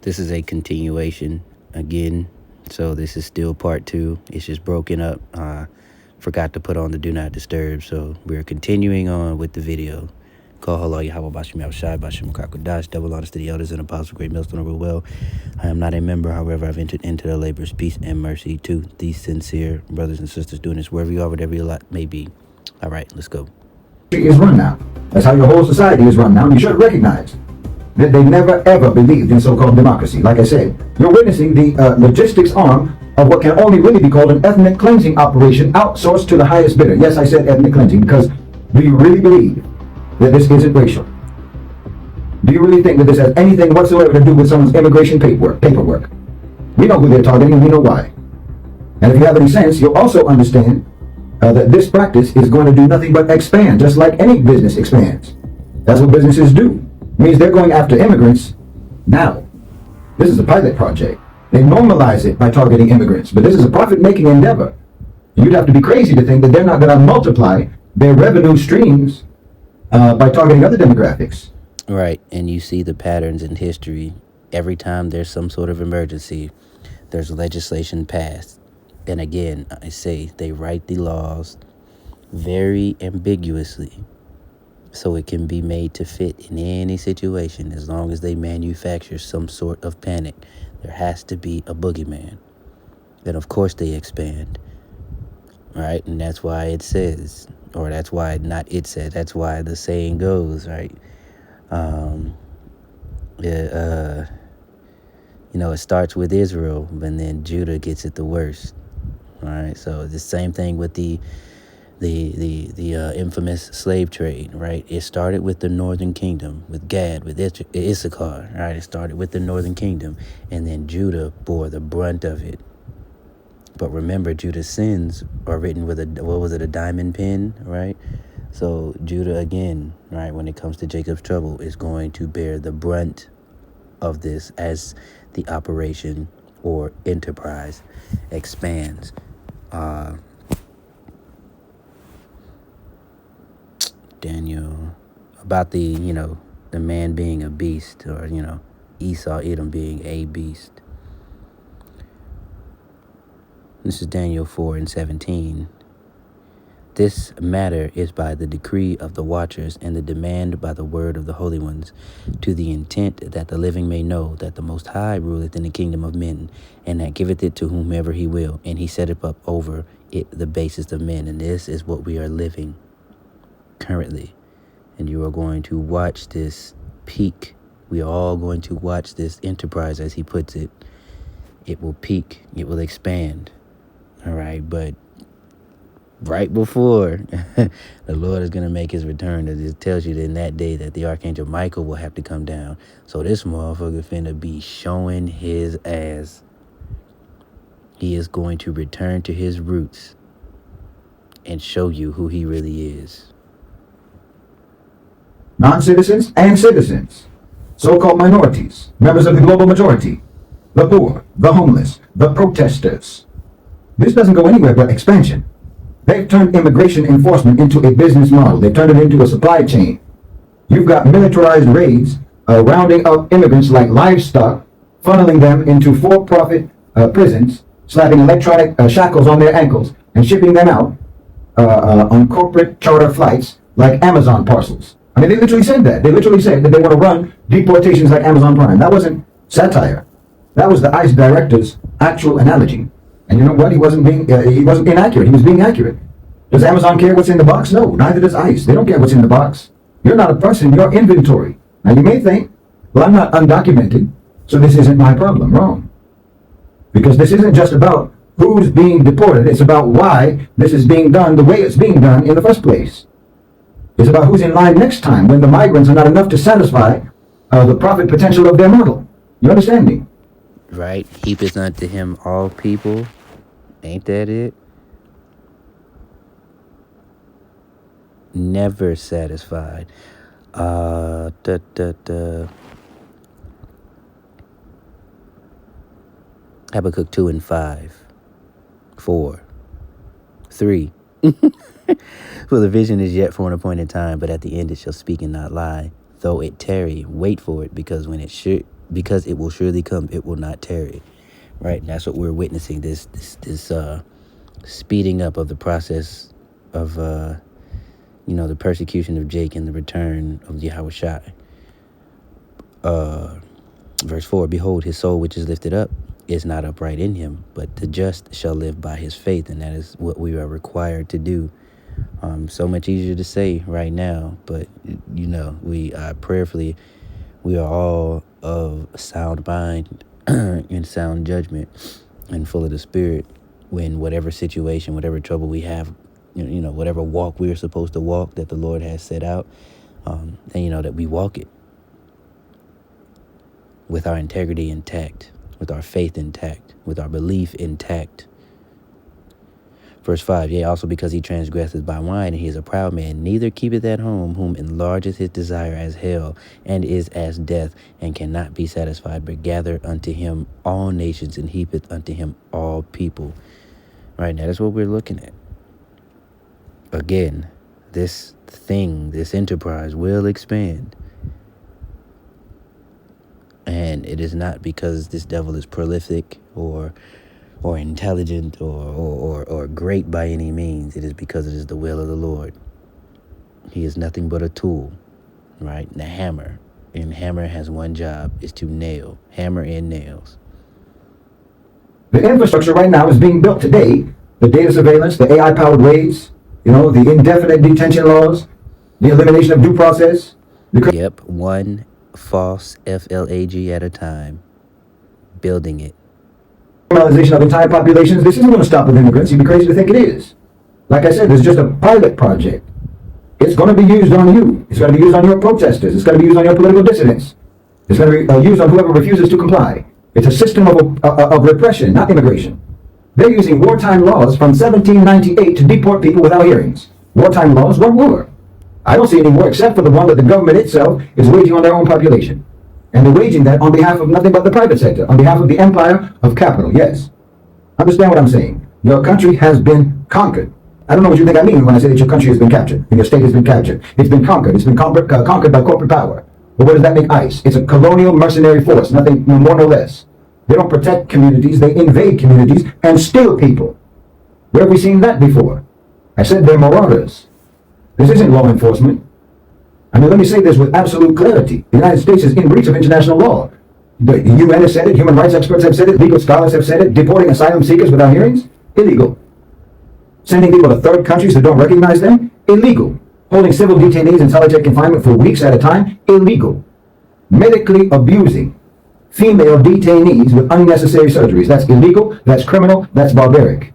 This is a continuation again. So this is still part two. It's just broken up. Forgot to put on the do not disturb. So we're continuing on with the video. Call hello Yahweh Bashim Yahushai Bashim Kakodash. Double honors to the elders and apostles, great millstone over well. I am not a member, however, I've entered into the labors, peace and mercy to these sincere brothers and sisters doing this wherever you are, whatever your lot may be. All right, let's go. Is run now. That's how your whole society is run now. You should recognize that they never ever believed in so-called democracy. Like I said, you're witnessing the logistics arm of what can only really be called an ethnic cleansing operation outsourced to the highest bidder. Yes, I said ethnic cleansing because do you really believe that this isn't racial? Do you really think that this has anything whatsoever to do with someone's immigration paperwork? We know who they're targeting and we know why. And if you have any sense, you'll also understand that this practice is going to do nothing but expand, just like any business expands. That's what businesses do. It means they're going after immigrants now. This is a pilot project. They normalize it by targeting immigrants, but this is a profit-making endeavor. You'd have to be crazy to think that they're not going to multiply their revenue streams by targeting other demographics. Right, and you see the patterns in history. Every time there's some sort of emergency, there's legislation passed. And again, I say they write the laws very ambiguously so it can be made to fit in any situation as long as they manufacture some sort of panic. There has to be a boogeyman. Then, of course, they expand. Right, and that's why it says, or that's why not it said, that's why the saying goes, right? It starts with Israel, and then Judah gets it the worst. All right, so the same thing with the infamous slave trade, right? It started with the northern kingdom, with Gad, with Issachar, right? It started with the northern kingdom, and then Judah bore the brunt of it. But remember, Judah's sins are written with a diamond pen, right? So Judah, again, right, when it comes to Jacob's trouble, is going to bear the brunt of this as the operation or enterprise expands. Daniel, about the man being a beast, or, Esau, Edom being a beast. This is Daniel 4:17. This matter is by the decree of the watchers and the demand by the word of the holy ones, to the intent that the living may know that the Most High ruleth in the kingdom of men, and that giveth it to whomever he will, and he setteth up over it the basest of men. And this is what we are living currently. And you are going to watch this peak. We are all going to watch this enterprise, as he puts it. It will peak. It will expand. All right, but right before the Lord is going to make his return, it tells you that in that day that the Archangel Michael will have to come down. So this motherfucker finna be showing his ass. He is going to return to his roots and show you who he really is. Non-citizens and citizens, so-called minorities, members of the global majority, the poor, the homeless, the protesters. This doesn't go anywhere but expansion. They've turned immigration enforcement into a business model. They've turned it into a supply chain. You've got militarized raids rounding up immigrants like livestock, funneling them into for-profit prisons, slapping electronic shackles on their ankles, and shipping them out on corporate charter flights like Amazon parcels. I mean, they literally said that. They literally said that they want to run deportations like Amazon Prime. That wasn't satire. That was the ICE director's actual analogy. And you know what? He wasn't inaccurate. He was being accurate. Does Amazon care what's in the box? No, neither does ICE. They don't care what's in the box. You're not a person, you're inventory. Now you may think, well, I'm not undocumented, so this isn't my problem. Wrong. Because this isn't just about who's being deported. It's about why this is being done the way it's being done in the first place. It's about who's in line next time when the migrants are not enough to satisfy the profit potential of their model. You understand me? Right? Heapeth unto him all people. Ain't that it? Never satisfied. Habakkuk 2:5, 4, 3. For the vision is yet for an appointed time, but at the end it shall speak and not lie. Though it tarry, wait for it, because when it because it will surely come, it will not tarry. Right? And that's what we're witnessing, this speeding up of the process of the persecution of Jake and the return of Yahushua. Verse 4, behold, his soul which is lifted up is not upright in him, but the just shall live by his faith. And that is what we are required to do. So much easier to say right now, but we prayerfully, we are all of sound mind and sound judgment and full of the Spirit when whatever situation, whatever trouble we have, whatever walk we are supposed to walk that the Lord has set out, and that we walk it with our integrity intact, with our faith intact, with our belief intact. Verse 5, yea, also because he transgresseth by wine, and he is a proud man, neither keepeth at home, whom enlargeth his desire as hell, and is as death, and cannot be satisfied, but gather unto him all nations, and heapeth unto him all people. Right, now that's what we're looking at. Again, this enterprise will expand. And it is not because this devil is prolific or intelligent or great by any means. It is because it is the will of the Lord. He is nothing but a tool, right? And a hammer. And hammer has one job, is to nail. Hammer in nails. The infrastructure right now is being built today. The data surveillance, the AI-powered raids, the indefinite detention laws, the elimination of due process. Yep, one false FLAG at a time. Building it. Criminalization of entire populations. This isn't going to stop with immigrants. You'd be crazy to think it is. Like I said, this is just a pilot project. It's going to be used on you. It's going to be used on your protesters. It's going to be used on your political dissidents. It's going to be used on whoever refuses to comply. It's a system of repression, not immigration. They're using wartime laws from 1798 to deport people without hearings. Wartime laws? What war? I don't see any war except for the one that the government itself is waging on their own population. And they're waging that on behalf of nothing but the private sector, on behalf of the empire of capital, yes. Understand what I'm saying. Your country has been conquered. I don't know what you think I mean when I say that your country has been captured, and your state has been captured. It's been conquered. It's been conquered by corporate power. But what does that make ICE? It's a colonial mercenary force, nothing more nor less. They don't protect communities, they invade communities and steal people. Where have we seen that before? I said they're marauders. This isn't law enforcement. I mean, let me say this with absolute clarity. The United States is in breach of international law. The UN has said it, human rights experts have said it, legal scholars have said it. Deporting asylum seekers without hearings? Illegal. Sending people to third countries that don't recognize them? Illegal. Holding civil detainees in solitary confinement for weeks at a time? Illegal. Medically abusing female detainees with unnecessary surgeries. That's illegal, that's criminal, that's barbaric.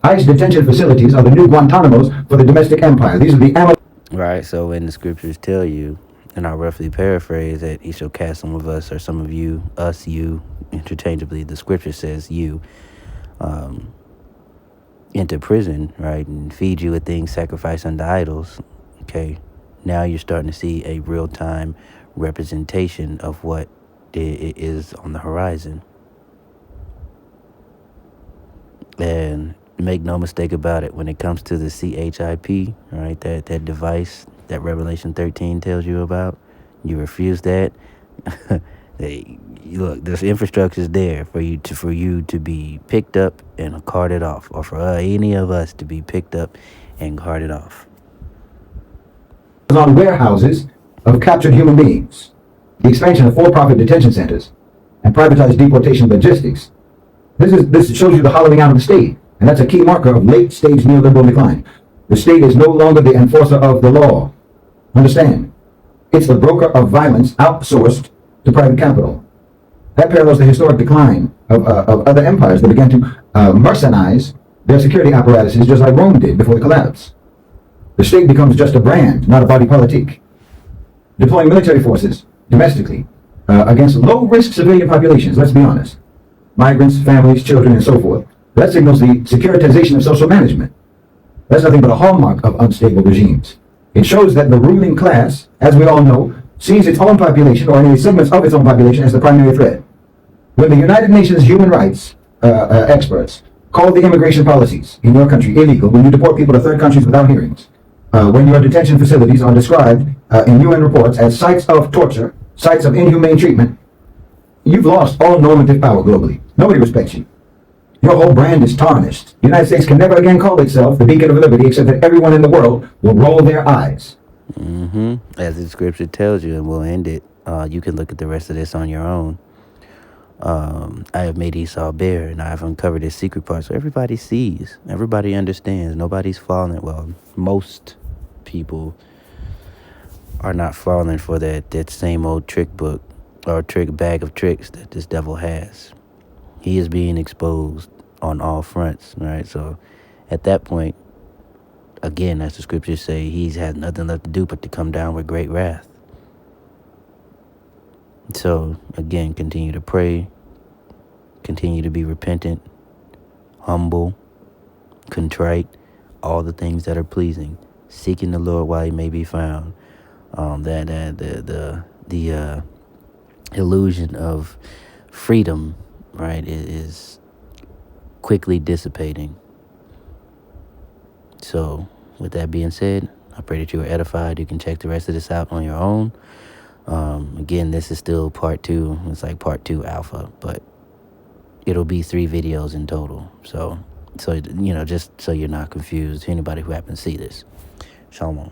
ICE detention facilities are the new Guantanamos for the domestic empire. These are the Right, so when the scriptures tell you, and I'll roughly paraphrase, that he shall cast some of us, or some of you, us, you, interchangeably, the scripture says you, into prison, right, and feed you with things sacrificed unto idols, okay, now you're starting to see a real-time representation of what is on the horizon. And make no mistake about it, when it comes to the CHIP, right, that device that Revelation 13 tells you about, you refuse that. Look, this infrastructure is there for you to be picked up and carted off, or for any of us to be picked up and carted off. On warehouses of captured human beings, the expansion of for-profit detention centers, and privatized deportation logistics. This shows you the hollowing out of the state. And that's a key marker of late-stage neoliberal decline. The state is no longer the enforcer of the law. Understand? It's the broker of violence outsourced to private capital. That parallels the historic decline of other empires that began to mercenize their security apparatuses just like Rome did before the collapse. The state becomes just a brand, not a body politic. Deploying military forces domestically against low-risk civilian populations, let's be honest. Migrants, families, children, and so forth. That signals the securitization of social management. That's nothing but a hallmark of unstable regimes. It shows that the ruling class, as we all know, sees its own population, or any segments of its own population, as the primary threat. When the United Nations human rights experts call the immigration policies in your country illegal, when you deport people to third countries without hearings, when your detention facilities are described in UN reports as sites of torture, sites of inhumane treatment, You've lost all normative power globally. Nobody respects you. Your whole brand is tarnished. The United States can never again call itself the beacon of liberty, except that everyone in the world will roll their eyes. As the scripture tells you, and we'll end it. You can look at the rest of this on your own. I have made Esau bare, and I have uncovered his secret parts. So everybody sees. Everybody understands. Nobody's falling. Well, most people are not falling for that same old trick book or trick bag of tricks that this devil has. He is being exposed on all fronts, right? So at that point, again, as the scriptures say, he has nothing left to do but to come down with great wrath. So, again, continue to pray, continue to be repentant, humble, contrite, all the things that are pleasing, seeking the Lord while he may be found. The illusion of freedom, right, is quickly dissipating. So, with that being said, I pray that you are edified. You can check the rest of this out on your own. Again, this is still part 2. It's like part 2 alpha, but it'll be 3 videos in total. So just so you're not confused, anybody who happens to see this. Shalom.